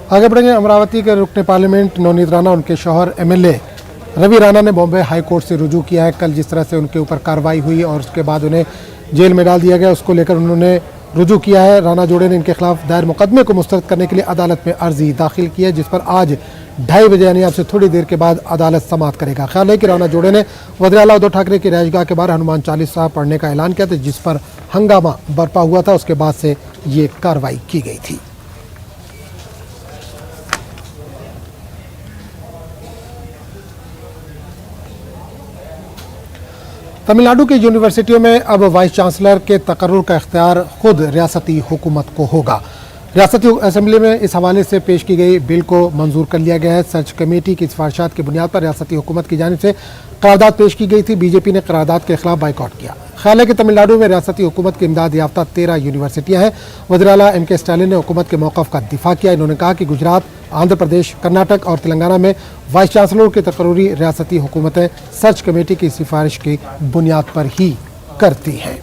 आगे बढ़ेंगे। अमरावती के रुकने पार्लियामेंट नवनीत राणा, उनके शौहर एमएलए रवि राणा ने बॉम्बे हाई कोर्ट से रुजू किया है। कल जिस तरह से उनके ऊपर कार्रवाई हुई और उसके बाद उन्हें जेल में डाल दिया गया, उसको लेकर उन्होंने रुजू किया है। राणा जोड़े ने इनके खिलाफ दायर मुकदमे को मुस्तरद करने के लिए अदालत में अर्जी दाखिल की है, जिस पर आज 2:30 बजे यानी अब से थोड़ी देर के बाद अदालत समाअत करेगा। ख्याल है कि राणा जोड़े ने वज़ीर-ए-आला उद्धव ठाकरे की रिहाइशगाह के बाहर हनुमान चालीसा पढ़ने का ऐलान किया था, जिस पर हंगामा बरपा हुआ था। उसके बाद से ये कार्रवाई की गई थी। तमिलनाडु की यूनिवर्सिटियों में अब वाइस चांसलर के तकर्रुर का इख्तियार खुद रियासती हुकूमत को होगा। रियासती असेंबली में इस हवाले से पेश की गई बिल को मंजूर कर लिया गया है। सर्च कमेटी की सिफारिशात की बुनियाद पर रियासती हुकूमत की जानिब से करारदाद पेश की गई थी। बीजेपी ने करारदाद के खिलाफ बाइकआउट किया। ख्याल है कि तमिलनाडु में रियासती हुकूमत की इमदाद याफ्ता 13 यूनिवर्सिटियां हैं। वज़ीर-ए-आला एम.के. स्टालिन ने हुकूमत के मौक़िफ़ का दिफा किया। इन्होंने कहा कि गुजरात, आंध्र प्रदेश, कर्नाटक और तेलंगाना में वाइस चांसलरों की तकर्रुरी रियासती हुकूमतें सर्च कमेटी की सिफारिश की बुनियाद पर ही करती हैं।